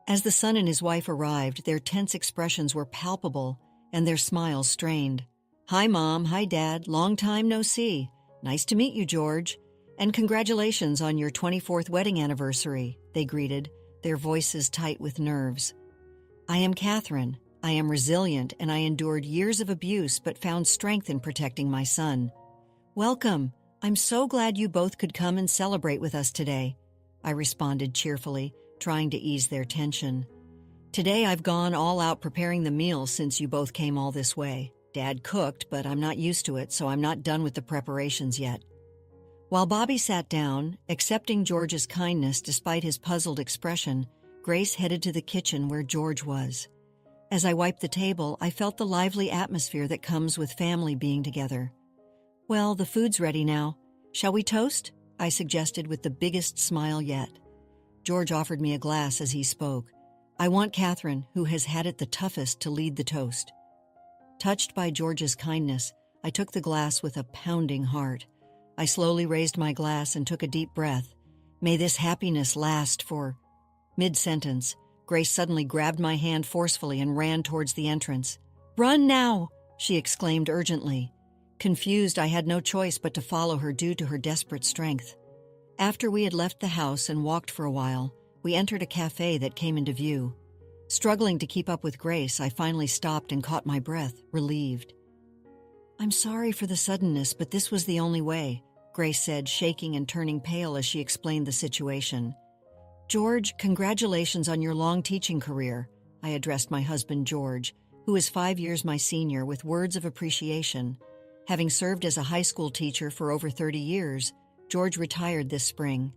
As the son and his wife arrived, their tense expressions were palpable and their smiles strained. "Hi, Mom. Hi, Dad. Long time no see. Nice to meet you, George. And congratulations on your 24th wedding anniversary," they greeted, their voices tight with nerves. "I am Catherine. I am resilient, and I endured years of abuse but found strength in protecting my son. Welcome. I'm so glad you both could come and celebrate with us today," I responded cheerfully, trying to ease their tension. "Today I've gone all out preparing the meals since you both came all this way. Dad cooked, but I'm not used to it, so I'm not done with the preparations yet." While Bobby sat down, accepting George's kindness despite his puzzled expression, Grace headed to the kitchen where George was. As I wiped the table, I felt the lively atmosphere that comes with family being together. "Well, the food's ready now. Shall we toast?" I suggested with the biggest smile yet. George offered me a glass as he spoke. "I want Catherine, who has had it the toughest, to lead the toast." Touched by George's kindness, I took the glass with a pounding heart. I slowly raised my glass and took a deep breath. "May this happiness last for—" Mid-sentence, Grace suddenly grabbed my hand forcefully and ran towards the entrance. "Run now!" she exclaimed urgently. Confused, I had no choice but to follow her due to her desperate strength. After we had left the house and walked for a while, we entered a cafe that came into view. Struggling to keep up with Grace, I finally stopped and caught my breath, relieved. "I'm sorry for the suddenness, but this was the only way," Grace said, shaking and turning pale as she explained the situation. "George, congratulations on your long teaching career," I addressed my husband George, who is 5 years my senior, with words of appreciation. Having served as a high school teacher for over 30 years, George retired this spring.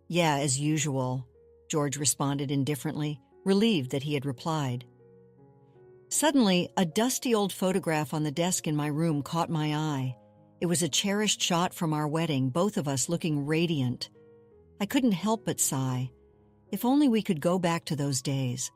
"Yeah, as usual," George responded indifferently, relieved that he had replied. Suddenly, a dusty old photograph on the desk in my room caught my eye. It was a cherished shot from our wedding, both of us looking radiant. I couldn't help but sigh. If only we could go back to those days.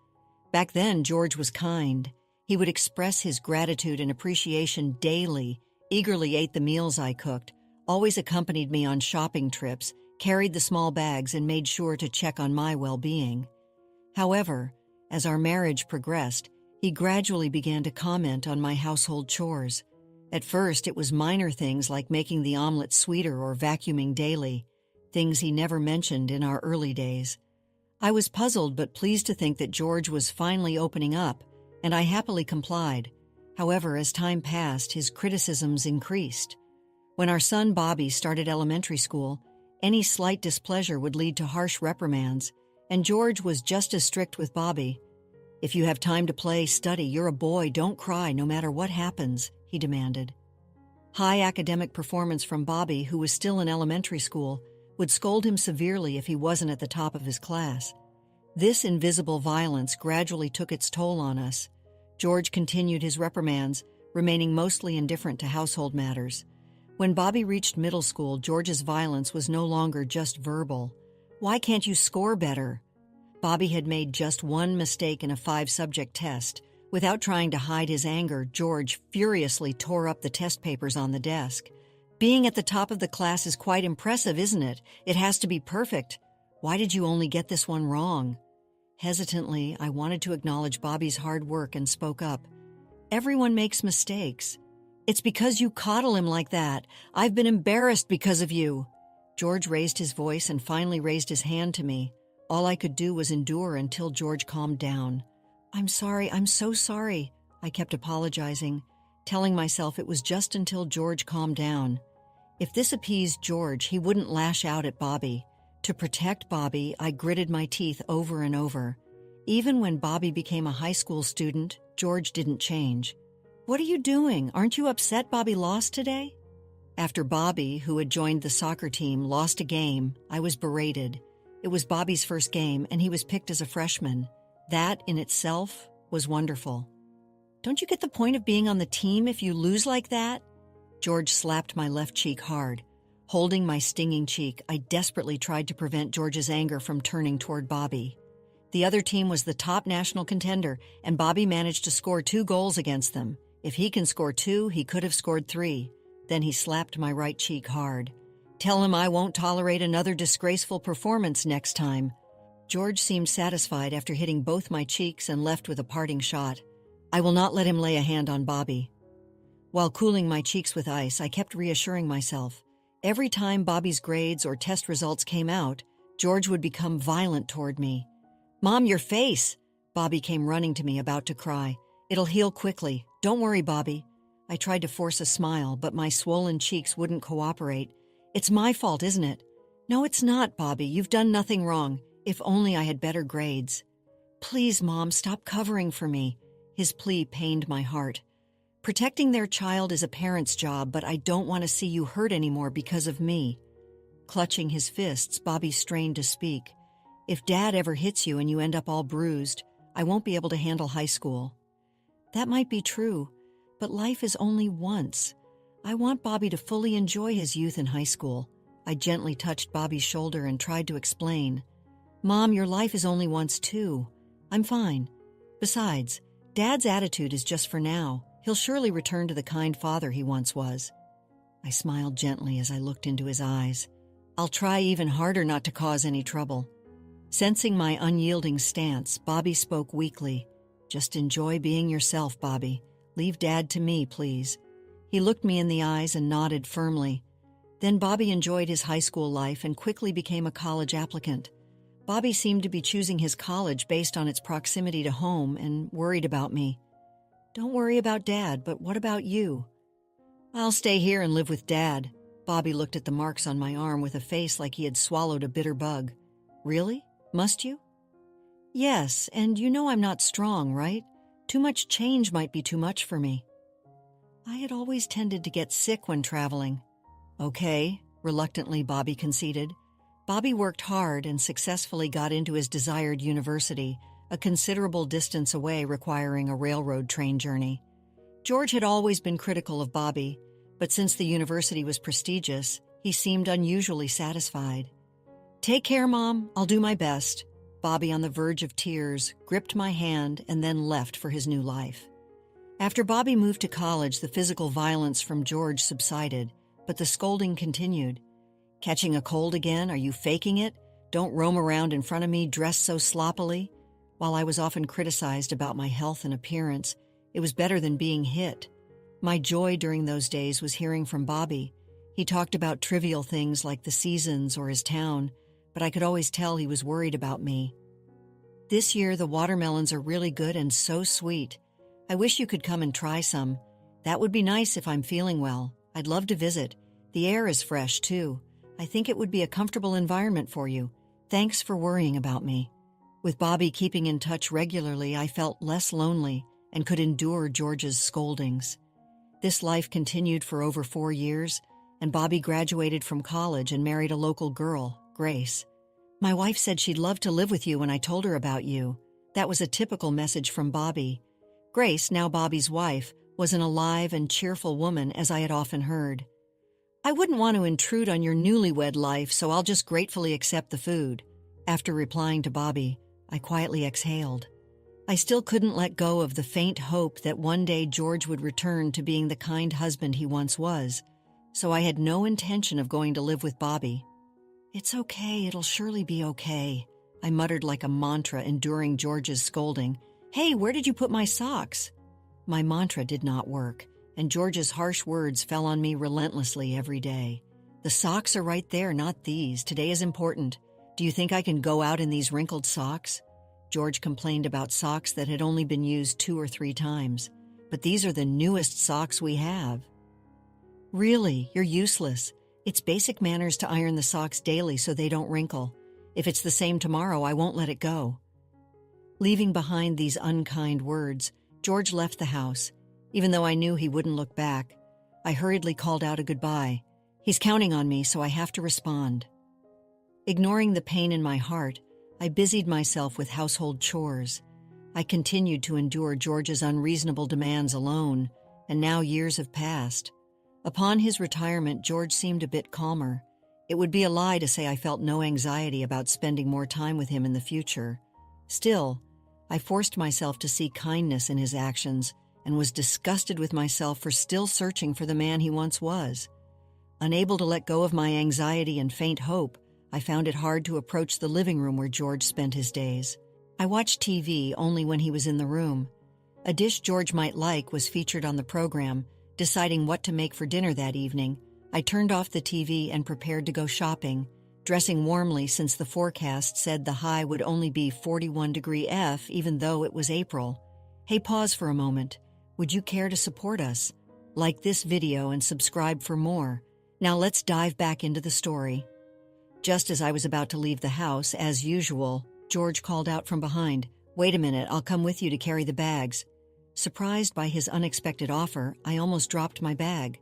Back then, George was kind. He would express his gratitude and appreciation daily, eagerly ate the meals I cooked, always accompanied me on shopping trips, carried the small bags, and made sure to check on my well-being. However, as our marriage progressed, he gradually began to comment on my household chores. At first, it was minor things like making the omelet sweeter or vacuuming daily, things he never mentioned in our early days. I was puzzled but pleased to think that George was finally opening up, and I happily complied. However, as time passed, his criticisms increased. When our son Bobby started elementary school, any slight displeasure would lead to harsh reprimands, and George was just as strict with Bobby. "If you have time to play, study, you're a boy, don't cry no matter what happens," he demanded. High academic performance from Bobby, who was still in elementary school, would scold him severely if he wasn't at the top of his class. This invisible violence gradually took its toll on us. George continued his reprimands, remaining mostly indifferent to household matters. When Bobby reached middle school, George's violence was no longer just verbal. "Why can't you score better?" Bobby had made just one mistake in a 5-subject test. Without trying to hide his anger, George furiously tore up the test papers on the desk. "Being at the top of the class is quite impressive, isn't it? It has to be perfect. Why did you only get this one wrong?" Hesitantly, I wanted to acknowledge Bobby's hard work and spoke up. "Everyone makes mistakes. It's because you coddle him like that. I've been embarrassed because of you." George raised his voice and finally raised his hand to me. All I could do was endure until George calmed down. I'm so sorry," I kept apologizing, telling myself it was just until George calmed down. If this appeased George, he wouldn't lash out at Bobby. To protect Bobby, I gritted my teeth over and over. Even when Bobby became a high school student, George didn't change. "What are you doing? Aren't you upset Bobby lost today?" After Bobby, who had joined the soccer team, lost a game, I was berated. It was Bobby's first game, and he was picked as a freshman. That, in itself, was wonderful. "Don't you get the point of being on the team if you lose like that?" George slapped my left cheek hard. Holding my stinging cheek, I desperately tried to prevent George's anger from turning toward Bobby. The other team was the top national contender, and Bobby managed to score 2 goals against them. If he can score 2, he could have scored 3. Then he slapped my right cheek hard. "Tell him I won't tolerate another disgraceful performance next time." George seemed satisfied after hitting both my cheeks and left with a parting shot. I will not let him lay a hand on Bobby. While cooling my cheeks with ice, I kept reassuring myself. Every time Bobby's grades or test results came out, George would become violent toward me. "Mom, your face!" Bobby came running to me, about to cry. "It'll heal quickly. Don't worry, Bobby." I tried to force a smile, but my swollen cheeks wouldn't cooperate. "It's my fault, isn't it?" "No, it's not, Bobby. You've done nothing wrong. If only I had better grades." "Please, Mom, stop covering for me." His plea pained my heart. Protecting their child is a parent's job, but I don't want to see you hurt anymore because of me. Clutching his fists, Bobby strained to speak. "If Dad ever hits you and you end up all bruised, I won't be able to handle high school." That might be true, but life is only once. I want Bobby to fully enjoy his youth in high school. I gently touched Bobby's shoulder and tried to explain. "Mom, your life is only once too. I'm fine. Besides, Dad's attitude is just for now. He'll surely return to the kind father he once was." I smiled gently as I looked into his eyes. "I'll try even harder not to cause any trouble." Sensing my unyielding stance, Bobby spoke weakly. "Just enjoy being yourself, Bobby. Leave Dad to me, please." He looked me in the eyes and nodded firmly. Then Bobby enjoyed his high school life and quickly became a college applicant. Bobby seemed to be choosing his college based on its proximity to home and worried about me. "Don't worry about Dad, but what about you?" "I'll stay here and live with Dad." Bobby looked at the marks on my arm with a face like he had swallowed a bitter bug. "Really? Must you?" "Yes, and you know I'm not strong, right? Too much change might be too much for me." I had always tended to get sick when traveling. "Okay," reluctantly Bobby conceded. Bobby worked hard and successfully got into his desired university, a considerable distance away requiring a railroad train journey. George had always been critical of Bobby, but since the university was prestigious, he seemed unusually satisfied. "Take care, Mom. I'll do my best." Bobby, on the verge of tears, gripped my hand and then left for his new life. After Bobby moved to college, the physical violence from George subsided, but the scolding continued. "Catching a cold again? Are you faking it? Don't roam around in front of me dressed so sloppily." While I was often criticized about my health and appearance, it was better than being hit. My joy during those days was hearing from Bobby. He talked about trivial things like the seasons or his town, but I could always tell he was worried about me. "This year, the watermelons are really good and so sweet. I wish you could come and try some. That would be nice if I'm feeling well. I'd love to visit. The air is fresh, too. I think it would be a comfortable environment for you. Thanks for worrying about me." With Bobby keeping in touch regularly, I felt less lonely and could endure George's scoldings. This life continued for over 4 years, and Bobby graduated from college and married a local girl, Grace. "My wife said she'd love to live with you when I told her about you." That was a typical message from Bobby. Grace, now Bobby's wife, was an alive and cheerful woman, as I had often heard. "I wouldn't want to intrude on your newlywed life, so I'll just gratefully accept the food." After replying to Bobby, I quietly exhaled. I still couldn't let go of the faint hope that one day George would return to being the kind husband he once was, so I had no intention of going to live with Bobby. "It's okay, it'll surely be okay," I muttered like a mantra, enduring George's scolding. "Hey, where did you put my socks?" My mantra did not work, and George's harsh words fell on me relentlessly every day. "The socks are right there, not these. Today is important. Do you think I can go out in these wrinkled socks?" George complained about socks that had only been used 2 or 3 times. "But these are the newest socks we have." "Really, you're useless. It's basic manners to iron the socks daily so they don't wrinkle. If it's the same tomorrow, I won't let it go." Leaving behind these unkind words, George left the house. Even though I knew he wouldn't look back, I hurriedly called out a goodbye. He's counting on me, so I have to respond. Ignoring the pain in my heart, I busied myself with household chores. I continued to endure George's unreasonable demands alone, and now years have passed. Upon his retirement, George seemed a bit calmer. It would be a lie to say I felt no anxiety about spending more time with him in the future. Still, I forced myself to see kindness in his actions and was disgusted with myself for still searching for the man he once was. Unable to let go of my anxiety and faint hope, I found it hard to approach the living room where George spent his days. I watched TV only when he was in the room. A dish George might like was featured on the program. Deciding what to make for dinner that evening, I turned off the TV and prepared to go shopping, dressing warmly since the forecast said the high would only be 41 F even though it was April. Hey, pause for a moment. Would you care to support us? Like this video and subscribe for more. Now let's dive back into the story. Just as I was about to leave the house, as usual, George called out from behind, "Wait a minute, I'll come with you to carry the bags." Surprised by his unexpected offer, I almost dropped my bag.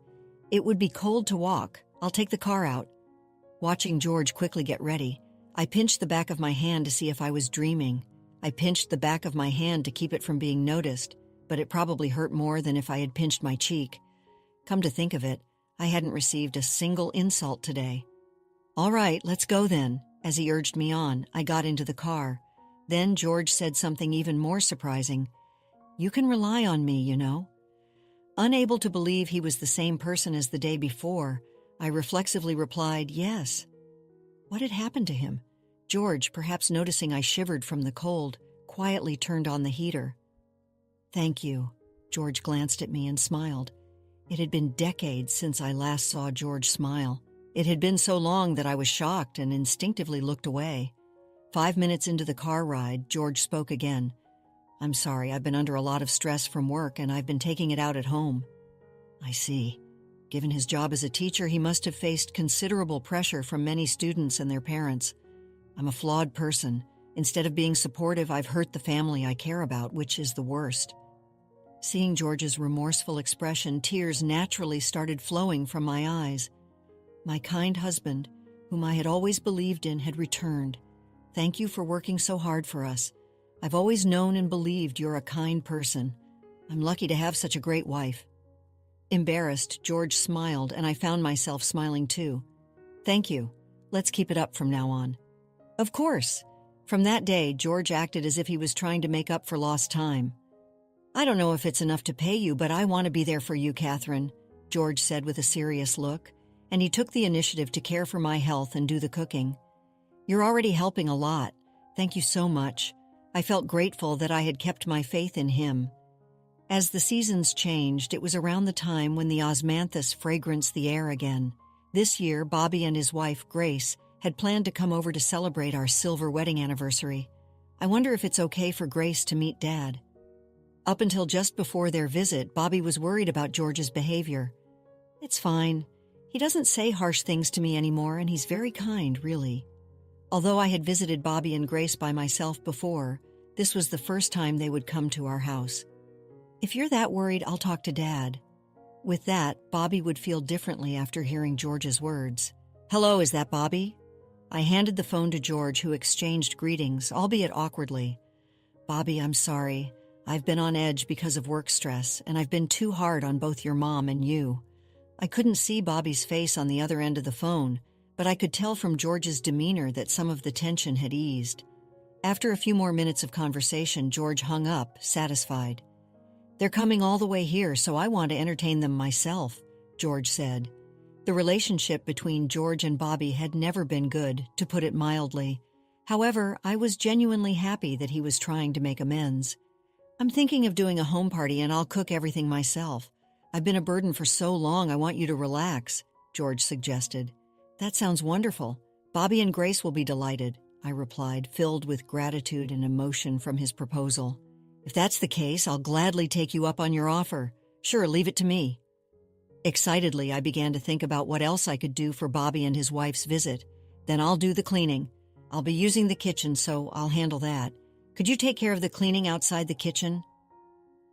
"It would be cold to walk. I'll take the car out." Watching George quickly get ready, I pinched the back of my hand to see if I was dreaming. I pinched the back of my hand to keep it from being noticed, but it probably hurt more than if I had pinched my cheek. Come to think of it, I hadn't received a single insult today. "All right, let's go then." As he urged me on, I got into the car. Then George said something even more surprising. "You can rely on me, you know." Unable to believe he was the same person as the day before, I reflexively replied, "Yes." What had happened to him? George, perhaps noticing I shivered from the cold, quietly turned on the heater. "Thank you." George glanced at me and smiled. It had been decades since I last saw George smile. It had been so long that I was shocked and instinctively looked away. 5 minutes into the car ride, George spoke again. "I'm sorry, I've been under a lot of stress from work and I've been taking it out at home." I see. Given his job as a teacher, he must have faced considerable pressure from many students and their parents. I'm a flawed person. Instead of being supportive, I've hurt the family I care about, which is the worst. Seeing George's remorseful expression, tears naturally started flowing from my eyes. My kind husband, whom I had always believed in, had returned. Thank you for working so hard for us. I've always known and believed you're a kind person. I'm lucky to have such a great wife. Embarrassed, George smiled, and I found myself smiling too. Thank you. Let's keep it up from now on. Of course. From that day, George acted as if he was trying to make up for lost time. I don't know if it's enough to pay you, but I want to be there for you, Catherine, George said with a serious look, and he took the initiative to care for my health and do the cooking. You're already helping a lot. Thank you so much. I felt grateful that I had kept my faith in him. As the seasons changed, it was around the time when the osmanthus fragranced the air again. This year, Bobby and his wife, Grace, had planned to come over to celebrate our silver wedding anniversary. I wonder if it's okay for Grace to meet Dad. Up until just before their visit, Bobby was worried about George's behavior. It's fine. He doesn't say harsh things to me anymore, and he's very kind, really. Although I had visited Bobby and Grace by myself before, this was the first time they would come to our house. If you're that worried, I'll talk to Dad. With that, Bobby would feel differently after hearing George's words. Hello, is that Bobby? I handed the phone to George, who exchanged greetings, albeit awkwardly. Bobby, I'm sorry. I've been on edge because of work stress, and I've been too hard on both your mom and you. I couldn't see Bobby's face on the other end of the phone, but I could tell from George's demeanor that some of the tension had eased. After a few more minutes of conversation, George hung up, satisfied. They're coming all the way here, so I want to entertain them myself, George said. The relationship between George and Bobby had never been good, to put it mildly. However, I was genuinely happy that he was trying to make amends. I'm thinking of doing a home party and I'll cook everything myself. I've been a burden for so long, I want you to relax, George suggested. That sounds wonderful. Bobby and Grace will be delighted, I replied, filled with gratitude and emotion from his proposal. If that's the case, I'll gladly take you up on your offer. Sure, leave it to me. Excitedly, I began to think about what else I could do for Bobby and his wife's visit. Then I'll do the cleaning. I'll be using the kitchen, so I'll handle that. Could you take care of the cleaning outside the kitchen?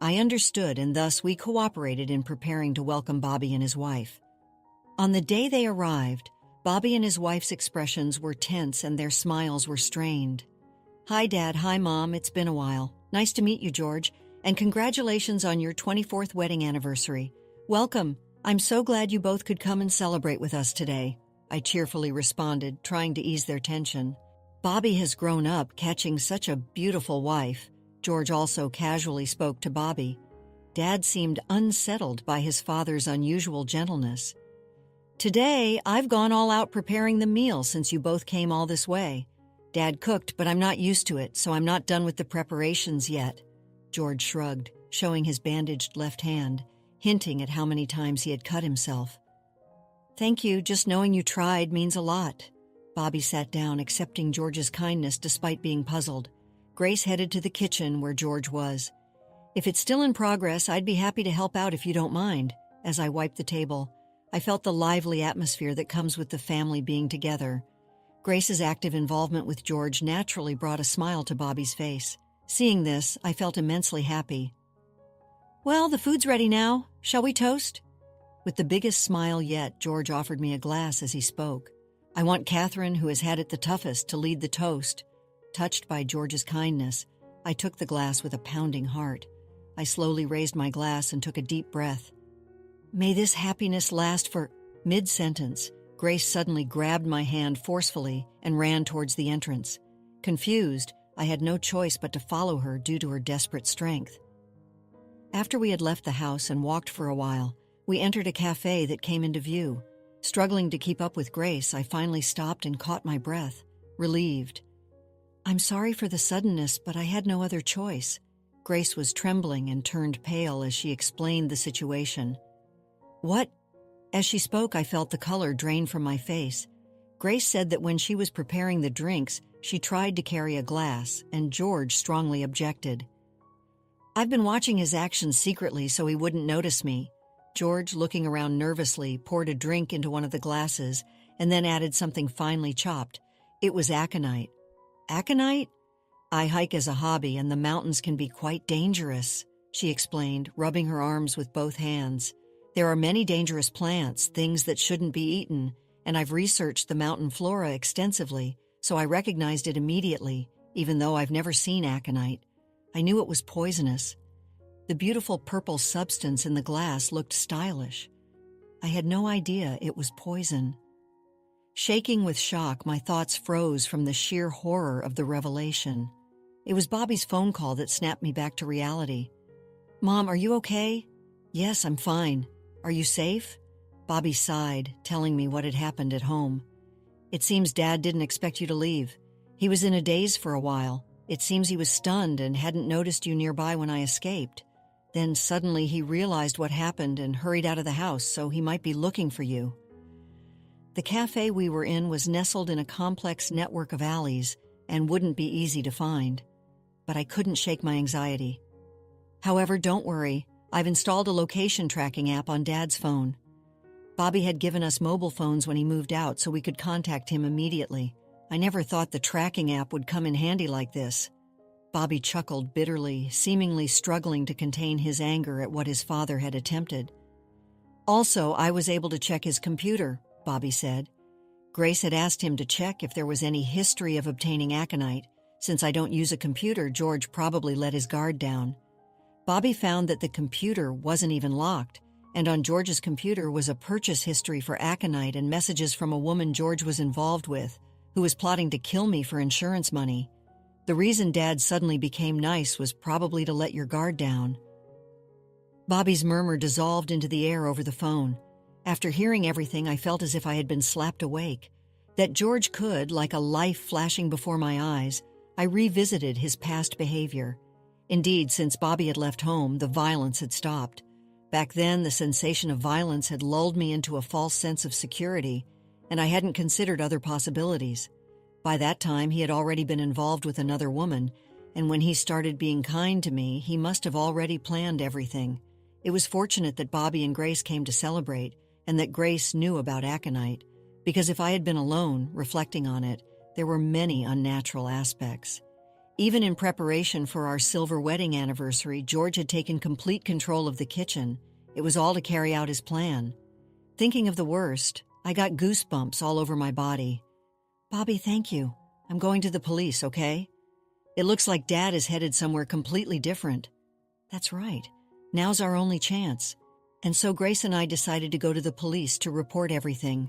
I understood, and thus we cooperated in preparing to welcome Bobby and his wife. On the day they arrived, Bobby and his wife's expressions were tense and their smiles were strained. Hi, Dad. Hi, Mom. It's been a while. Nice to meet you, George, and congratulations on your 24th wedding anniversary. Welcome. I'm so glad you both could come and celebrate with us today, I cheerfully responded, trying to ease their tension. Bobby has grown up, catching such a beautiful wife. George also casually spoke to Bobby. Dad seemed unsettled by his father's unusual gentleness. Today, I've gone all out preparing the meal since you both came all this way. Dad cooked, but I'm not used to it, so I'm not done with the preparations yet. George shrugged, showing his bandaged left hand, hinting at how many times he had cut himself. Thank you, just knowing you tried means a lot. Bobby sat down, accepting George's kindness despite being puzzled. Grace headed to the kitchen where George was. If it's still in progress, I'd be happy to help out if you don't mind. As I wiped the table, I felt the lively atmosphere that comes with the family being together. Grace's active involvement with George naturally brought a smile to Bobby's face. Seeing this, I felt immensely happy. Well, the food's ready now. Shall we toast? With the biggest smile yet, George offered me a glass as he spoke. I want Catherine, who has had it the toughest, to lead the toast. Touched by George's kindness, I took the glass with a pounding heart. I slowly raised my glass and took a deep breath. May this happiness last for... Mid-sentence, Grace suddenly grabbed my hand forcefully and ran towards the entrance. Confused, I had no choice but to follow her due to her desperate strength. After we had left the house and walked for a while, we entered a cafe that came into view. Struggling to keep up with Grace, I finally stopped and caught my breath, relieved. I'm sorry for the suddenness, but I had no other choice. Grace was trembling and turned pale as she explained the situation. What? As she spoke, I felt the color drain from my face. Grace said that when she was preparing the drinks, she tried to carry a glass, and George strongly objected. I've been watching his actions secretly so he wouldn't notice me. George, looking around nervously, poured a drink into one of the glasses and then added something finely chopped. It was aconite. Aconite? I hike as a hobby, and the mountains can be quite dangerous, she explained, rubbing her arms with both hands. There are many dangerous plants, things that shouldn't be eaten, and I've researched the mountain flora extensively, so I recognized it immediately, even though I've never seen aconite. I knew it was poisonous. The beautiful purple substance in the glass looked stylish. I had no idea it was poison. Shaking with shock, my thoughts froze from the sheer horror of the revelation. It was Bobby's phone call that snapped me back to reality. Mom, are you okay? Yes, I'm fine. Are you safe? Bobby sighed, telling me what had happened at home. It seems Dad didn't expect you to leave. He was in a daze for a while. It seems he was stunned and hadn't noticed you nearby when I escaped. Then suddenly he realized what happened and hurried out of the house, so he might be looking for you. The cafe we were in was nestled in a complex network of alleys and wouldn't be easy to find. But I couldn't shake my anxiety. However, don't worry. I've installed a location tracking app on Dad's phone. Bobby had given us mobile phones when he moved out so we could contact him immediately. I never thought the tracking app would come in handy like this. Bobby chuckled bitterly, seemingly struggling to contain his anger at what his father had attempted. Also, I was able to check his computer, Bobby said. Grace had asked him to check if there was any history of obtaining aconite. Since I don't use a computer, George probably let his guard down. Bobby found that the computer wasn't even locked, and on George's computer was a purchase history for aconite and messages from a woman George was involved with, who was plotting to kill me for insurance money. The reason Dad suddenly became nice was probably to let your guard down. Bobby's murmur dissolved into the air over the phone. After hearing everything, I felt as if I had been slapped awake. That George could, like a life flashing before my eyes, I revisited his past behavior. Indeed, since Bobby had left home, the violence had stopped. Back then, the sensation of violence had lulled me into a false sense of security, and I hadn't considered other possibilities. By that time, he had already been involved with another woman, and when he started being kind to me, he must have already planned everything. It was fortunate that Bobby and Grace came to celebrate, and that Grace knew about aconite, because if I had been alone, reflecting on it, there were many unnatural aspects. Even in preparation for our silver wedding anniversary, George had taken complete control of the kitchen. It was all to carry out his plan. Thinking of the worst, I got goosebumps all over my body. Bobby, thank you. I'm going to the police, okay? It looks like Dad is headed somewhere completely different. That's right. Now's our only chance. And so Grace and I decided to go to the police to report everything.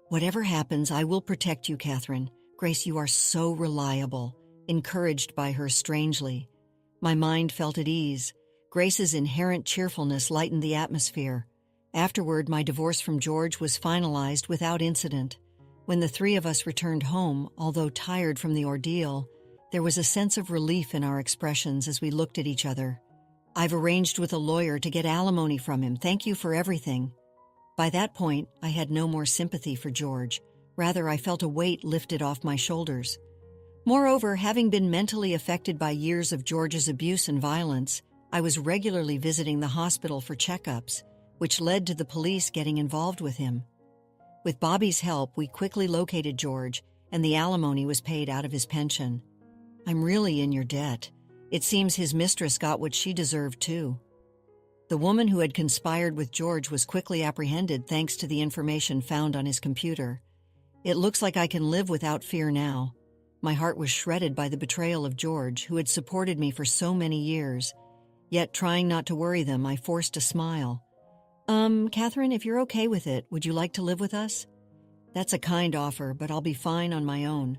Whatever happens, I will protect you, Catherine. Grace, you are so reliable. Encouraged by her strangely. My mind felt at ease. Grace's inherent cheerfulness lightened the atmosphere. Afterward, my divorce from George was finalized without incident. When the three of us returned home, although tired from the ordeal, there was a sense of relief in our expressions as we looked at each other. "I've arranged with a lawyer to get alimony from him. Thank you for everything." By that point, I had no more sympathy for George. Rather, I felt a weight lifted off my shoulders. Moreover, having been mentally affected by years of George's abuse and violence, I was regularly visiting the hospital for checkups, which led to the police getting involved with him. With Bobby's help, we quickly located George, and the alimony was paid out of his pension. "I'm really in your debt. It seems his mistress got what she deserved too." The woman who had conspired with George was quickly apprehended thanks to the information found on his computer. "It looks like I can live without fear now." My heart was shredded by the betrayal of George, who had supported me for so many years. Yet, trying not to worry them, I forced a smile. Catherine, if you're okay with it, would you like to live with us?" "That's a kind offer, but I'll be fine on my own.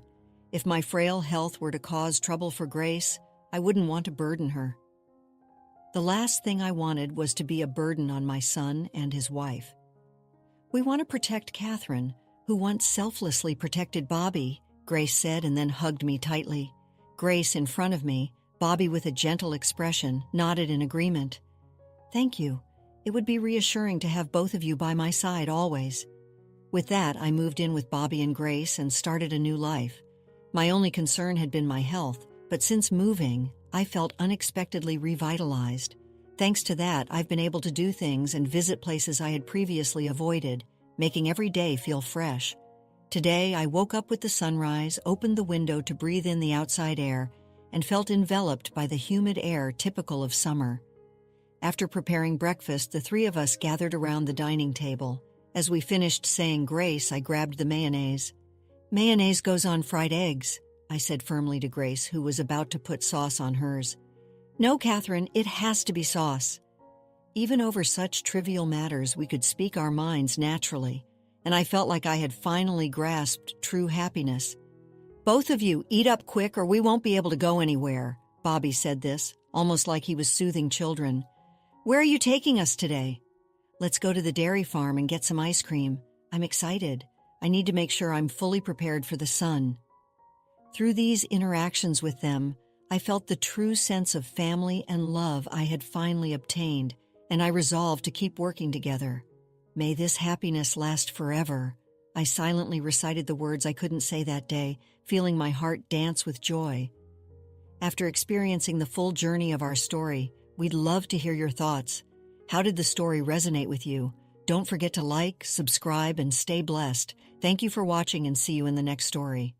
If my frail health were to cause trouble for Grace, I wouldn't want to burden her." The last thing I wanted was to be a burden on my son and his wife. "We want to protect Catherine, who once selflessly protected Bobby," Grace said and then hugged me tightly. Grace in front of me, Bobby with a gentle expression, nodded in agreement. "Thank you. It would be reassuring to have both of you by my side always." With that, I moved in with Bobby and Grace and started a new life. My only concern had been my health, but since moving, I felt unexpectedly revitalized. Thanks to that, I've been able to do things and visit places I had previously avoided, making every day feel fresh. Today, I woke up with the sunrise, opened the window to breathe in the outside air, and felt enveloped by the humid air typical of summer. After preparing breakfast, the three of us gathered around the dining table. As we finished saying grace, I grabbed the mayonnaise. "Mayonnaise goes on fried eggs," I said firmly to Grace, who was about to put sauce on hers. "No, Catherine, it has to be sauce." Even over such trivial matters, we could speak our minds naturally, and I felt like I had finally grasped true happiness. "Both of you, eat up quick or we won't be able to go anywhere." Bobby said this, almost like he was soothing children. "Where are you taking us today?" "Let's go to the dairy farm and get some ice cream. I'm excited. I need to make sure I'm fully prepared for the sun." Through these interactions with them, I felt the true sense of family and love I had finally obtained, and I resolved to keep working together. "May this happiness last forever." I silently recited the words I couldn't say that day, feeling my heart dance with joy. After experiencing the full journey of our story, we'd love to hear your thoughts. How did the story resonate with you? Don't forget to like, subscribe, and stay blessed. Thank you for watching and see you in the next story.